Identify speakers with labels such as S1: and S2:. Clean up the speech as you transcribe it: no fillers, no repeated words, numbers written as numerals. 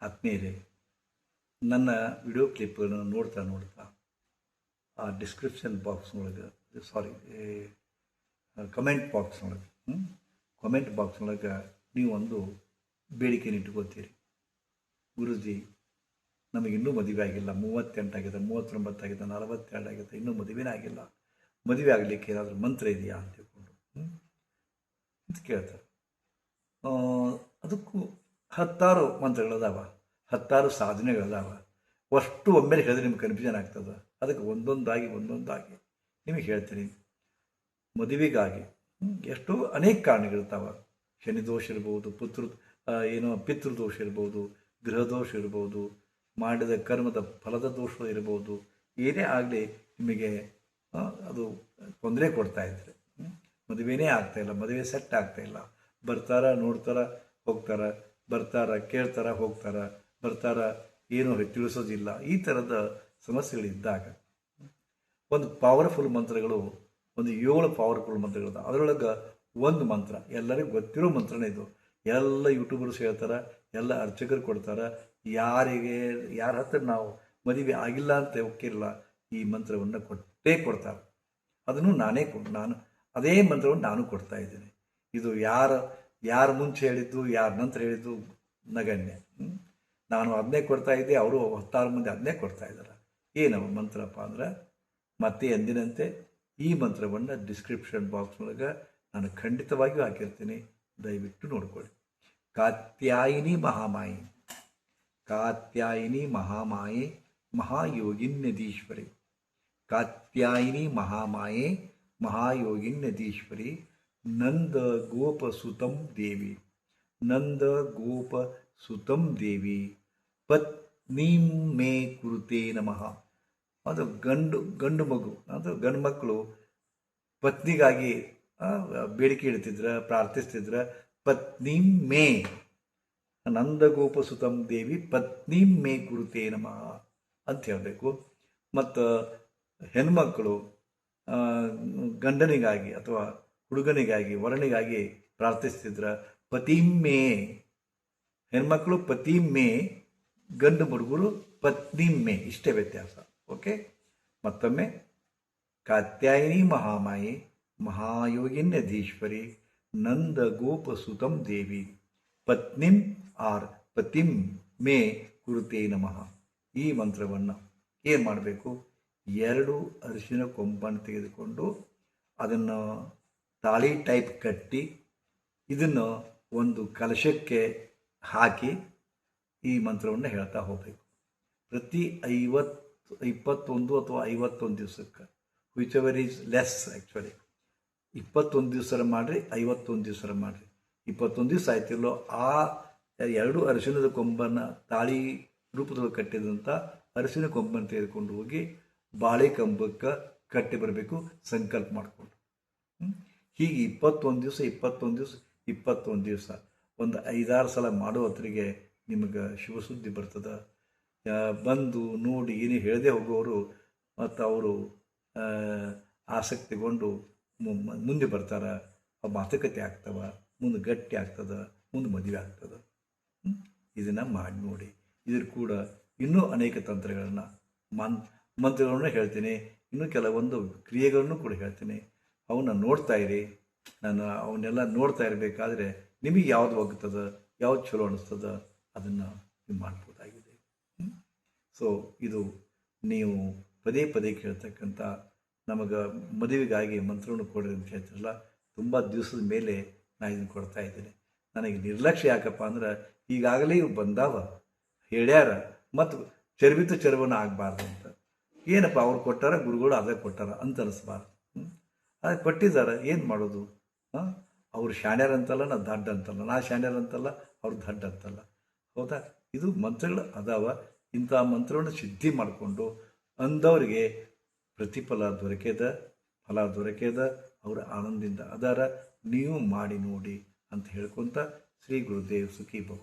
S1: ಆತ್ಮೀಯರೇ, ನನ್ನ ವಿಡಿಯೋ ಕ್ಲಿಪ್ಗಳನ್ನು ನೋಡ್ತಾ ಆ ಡಿಸ್ಕ್ರಿಪ್ಷನ್ ಬಾಕ್ಸ್ನೊಳಗೆ ಕಮೆಂಟ್ ಬಾಕ್ಸ್ನೊಳಗೆ ನೀವು ಒಂದು ಬೇಡಿಕೆನ ಇಟ್ಕೋತೀರಿ. ಗುರುಜಿ, ನಮಗಿನ್ನೂ ಮದುವೆ ಆಗಿಲ್ಲ, 38 ಆಗಿದೆ, 39 ಆಗಿದೆ, 42 ಆಗಿದೆ, ಇನ್ನೂ ಮದುವೆನೇ ಆಗಿಲ್ಲ, ಮದುವೆ ಆಗಲಿಕ್ಕೆ ಏನಾದರೂ ಮಂತ್ರ ಇದೆಯಾ ಅಂತ ತಿಳ್ಕೊಂಡು ಅಂತ ಕೇಳ್ತಾರೆ. ಅದಕ್ಕೂ 10 ಮಂತ್ರಗಳದಾವ, 10 ಸಾಧನೆಗಳದಾವ. ಅಷ್ಟು ಒಮ್ಮೆಲೆ ಹೇಳಿದ್ರೆ ನಿಮ್ಗೆ ಕನ್ಫ್ಯೂಷನ್ ಆಗ್ತದೆ. ಅದಕ್ಕೆ ಒಂದೊಂದಾಗಿ ನಿಮಗೆ ಹೇಳ್ತೀನಿ. ಮದುವೆಗಾಗಿ ಎಷ್ಟೋ ಅನೇಕ ಕಾರಣಗಳಿರ್ತಾವೆ. ಶನಿ ದೋಷ ಇರ್ಬೋದು, ಪಿತೃದೋಷ ಇರ್ಬೋದು, ಗೃಹದೋಷ ಇರ್ಬೋದು, ಮಾಡಿದ ಕರ್ಮದ ಫಲದ ದೋಷ ಇರ್ಬೋದು. ಏನೇ ಆಗಲಿ ನಿಮಗೆ ಅದು ತೊಂದರೆ ಕೊಡ್ತಾ ಇದ್ರೆ, ಮದುವೆನೇ ಆಗ್ತಾಯಿಲ್ಲ, ಮದುವೆ ಸೆಟ್ ಆಗ್ತಾಯಿಲ್ಲ, ಬರ್ತಾರ ನೋಡ್ತಾರ ಹೋಗ್ತಾರ, ಬರ್ತಾರ ಕೇಳ್ತಾರ ಹೋಗ್ತಾರ, ಬರ್ತಾರ ಏನೂ ತಿಳಿಸೋದಿಲ್ಲ, ಈ ಥರದ ಸಮಸ್ಯೆಗಳಿದ್ದಾಗ ಒಂದು ಪವರ್ಫುಲ್ ಮಂತ್ರಗಳು, ಒಂದು 7 ಪವರ್ಫುಲ್ ಮಂತ್ರಗಳು. ಅದರೊಳಗೆ ಒಂದು ಮಂತ್ರ ಎಲ್ಲರಿಗೂ ಗೊತ್ತಿರೋ ಮಂತ್ರನೇ ಇದು. ಎಲ್ಲ ಯೂಟ್ಯೂಬರ್ಸ್ ಹೇಳ್ತಾರೆ, ಎಲ್ಲ ಅರ್ಚಕರು ಕೊಡ್ತಾರೆ. ಯಾರ ಹತ್ರ ನಾವು ಮದುವೆ ಆಗಿಲ್ಲ ಅಂತ ಹೋಗಿರಲ್ಲ, ಈ ಮಂತ್ರವನ್ನು ಕೊಟ್ಟೇ ಕೊಡ್ತಾರೆ. ಅದನ್ನು ನಾನು ಅದೇ ಮಂತ್ರವನ್ನು ನಾನು ಕೊಡ್ತಾ ಇದ್ದೀನಿ. ಇದು ಯಾರು ಮುಂಚೆ ಹೇಳಿದ್ದು, ಯಾರ ನಂತರ ಹೇಳಿದ್ದು ನಗಣ್ಯ. ನಾನು ಅದನ್ನೇ ಕೊಡ್ತಾ ಇದ್ದೆ, ಅವರು 10 ಮಂದಿ ಅದನ್ನೇ ಕೊಡ್ತಾ ಇದ್ದಾರೆ. ಏನವ ಮಂತ್ರಪ್ಪ ಅಂದ್ರೆ, ಮತ್ತೆ ಎಂದಿನಂತೆ ಈ ಮಂತ್ರವನ್ನು ಡಿಸ್ಕ್ರಿಪ್ಷನ್ ಬಾಕ್ಸ್ನೊಳಗೆ ನಾನು ಖಂಡಿತವಾಗಿಯೂ ಹಾಕಿರ್ತೀನಿ, ದಯವಿಟ್ಟು ನೋಡ್ಕೊಳ್ಳಿ. ಕಾತ್ಯಾಯಿನಿ ಮಹಾಮಾಯೆ ಮಹಾಯೋಗಿನ್ಯದೀಶ್ವರಿ. ಕಾತ್ಯಾಯಿನಿ ಮಹಾಮಾಯೆ ಮಹಾಯೋಗಿನ್ಯದೀಶ್ವರಿ ನಂದ ಗೋಪಸುತಂ ದೇವಿ ಪತ್ನೀಂ ಮೇ ಕುರುತೆ ನಮಃ. ಅದು ಗಂಡು ಮಗು, ಅದು ಗಂಡು ಮಕ್ಕಳು ಪತ್ನಿಗಾಗಿ ಬೇಡಿಕೆ ಇಡ್ತಿದ್ರ, ಪ್ರಾರ್ಥಿಸ್ತಿದ್ರ. ಪತ್ನೀಂ ಮೇ ನಂದಗೋಪಸುತಂ ದೇವಿ ಪತ್ನೀಂ ಮೇ ಕುರುತೆ ನಮಃ ಅಂತ ಹೇಳಬೇಕು. ಮತ್ತು ಹೆಣ್ಮಕ್ಕಳು ಗಂಡನಿಗಾಗಿ ಅಥವಾ ಹುಡುಗನಿಗಾಗಿ, ವರನಿಗಾಗಿ ಪ್ರಾರ್ಥಿಸ್ತಿದ್ರ. ಪತಿಂ ಮೇ, ಹೆಣ್ಮಕ್ಳು ಪತಿಂ ಮೇ, ಗಂಡು ಹುಡುಗರು ಪತ್ನಿಂ ಮೇ, ಇಷ್ಟೇ ವ್ಯತ್ಯಾಸ. ಓಕೆ, ಮತ್ತೊಮ್ಮೆ ಕಾತ್ಯಾಯಿನಿ ಮಹಾಮಾಯಿ ಮಹಾಯೋಗಿನ್ಯಧೀಶ್ವರಿ ನಂದ ಗೋಪಸುತಂ ದೇವಿ ಪತ್ನಿಂ ಪತಿಂ ಮೇ ಕುರುತೆ ನಮಃ. ಈ ಮಂತ್ರವನ್ನು ಏನು ಮಾಡಬೇಕು? 2 ಅರಿಶಿನ ಕೊಂಬನ್ನು ತೆಗೆದುಕೊಂಡು ಅದನ್ನು ತಾಳಿ ಟೈಪ್ ಕಟ್ಟಿ ಇದನ್ನು ಒಂದು ಕಲಶಕ್ಕೆ ಹಾಕಿ ಈ ಮಂತ್ರವನ್ನು ಹೇಳ್ತಾ ಹೋಗಬೇಕು. ಪ್ರತಿ 21 ಅಥವಾ 51 ದಿವಸಕ್ಕೆ, which ever is less. Actually 21 ದಿವಸ ಮಾಡಿರಿ, 51 ದಿವಸ ಮಾಡಿರಿ. 21 ದಿವಸ ಆಯ್ತಿಲ್ಲೋ, ಆ 2 ಅರಿಶಿಣದ ಕೊಂಬನ್ನು ತಾಳಿ ರೂಪದೊಳಗೆ ಕಟ್ಟಿದಂಥ ಅರಿಶಿನ ಕೊಂಬನ್ನು ತೆಗೆದುಕೊಂಡು ಹೋಗಿ ಬಾಳೆ ಕಂಬಕ್ಕೆ ಕಟ್ಟಿ ಬರಬೇಕು, ಸಂಕಲ್ಪ ಮಾಡಿಕೊಂಡು. ಹೀಗೆ 21 ದಿವಸ ಒಂದು 5-6 ಸಲ ಮಾಡೋ ಹೊತ್ತಿಗೆ ನಿಮಗೆ ಶಿವಸುದ್ದಿ ಬರ್ತದೆ. ಬಂದು ನೋಡಿ ಏನೇ ಹೇಳದೆ ಹೋಗೋರು ಮತ್ತು ಅವರು ಆಸಕ್ತಿಗೊಂಡು ಮುಂದೆ ಬರ್ತಾರೆ. ಮಾತುಕತೆ ಆಗ್ತವೆ, ಮುಂದೆ ಗಟ್ಟಿ ಆಗ್ತದೆ, ಮುಂದೆ ಮದುವೆ ಆಗ್ತದೆ. ಇದನ್ನು ಮಾಡಿ ನೋಡಿ. ಇದ್ರ ಕೂಡ ಇನ್ನೂ ಅನೇಕ ತಂತ್ರಗಳನ್ನು ಮಂತ್ರಗಳನ್ನು ಹೇಳ್ತೀನಿ, ಇನ್ನೂ ಕೆಲವೊಂದು ಕ್ರಿಯೆಗಳನ್ನು ಕೂಡ ಹೇಳ್ತೀನಿ. ಅವನ್ನ ನೋಡ್ತಾ ಇರಿ. ನಾನು ಅವನ್ನೆಲ್ಲ ನೋಡ್ತಾ ಇರಬೇಕಾದ್ರೆ ನಿಮಗೆ ಯಾವುದು ಒಗ್ತದೆ, ಯಾವ್ದು ಚಲೋ ಅನ್ನಿಸ್ತದೆ, ಅದನ್ನು ನೀವು ಮಾಡ್ಬೋದಾಗಿದೆ. ಸೊ ಇದು ನೀವು ಪದೇ ಕೇಳ್ತಕ್ಕಂಥ, ನಮಗೆ ಮದುವೆಗಾಗಿ ಮಂತ್ರವನ್ನು ಕೊಡ್ರಿ ಅಂತ ಹೇಳ್ತಿರಲ್ಲ, ತುಂಬ ದಿವಸದ ಮೇಲೆ ನಾನು ಇದನ್ನು ಕೊಡ್ತಾ ಇದ್ದೀನಿ. ನನಗೆ ನಿರ್ಲಕ್ಷ್ಯ ಯಾಕಪ್ಪ ಅಂದ್ರೆ, ಈಗಾಗಲೇ ಇವು ಬಂದಾವ, ಹೇಳ್ಯಾರ, ಮತ್ತು ಚರ್ವನ ಆಗಬಾರ್ದು ಅಂತ. ಏನಪ್ಪ ಅವ್ರು ಕೊಟ್ಟಾರ, ಗುರುಗಳು ಅದೇ ಕೊಟ್ಟಾರ ಅಂತ ಅನಿಸ್ಬಾರ್ದು. ಅದು ಕೊಟ್ಟಿದ್ದಾರೆ, ಏನು ಮಾಡೋದು? ಅವ್ರು ಶಾಣ್ಯರ ಅಂತಲ್ಲ, ನಾ ದಡ್ಡ ಅಂತಲ್ಲ, ನಾ ಶಾಣ್ಯರ ಅಂತಲ್ಲ, ಅವ್ರು ದಡ್ಡ ಅಂತಲ್ಲ. ಹೌದಾ? ಇದು ಮಂತ್ರಗಳು ಅದಾವ. ಇಂಥ ಮಂತ್ರವನ್ನು ಸಿದ್ಧಿ ಮಾಡಿಕೊಂಡು ಅಂದವರಿಗೆ ಪ್ರತಿಫಲ ದೊರಕೇದ, ಅವರ ಆನಂದದಿಂದ ಅದಾರ. ನೀವು ಮಾಡಿ ನೋಡಿ ಅಂತ ಹೇಳ್ಕೊತ ಶ್ರೀ ಗುರುದೇವ್ ಸುಖಿ ಭವ.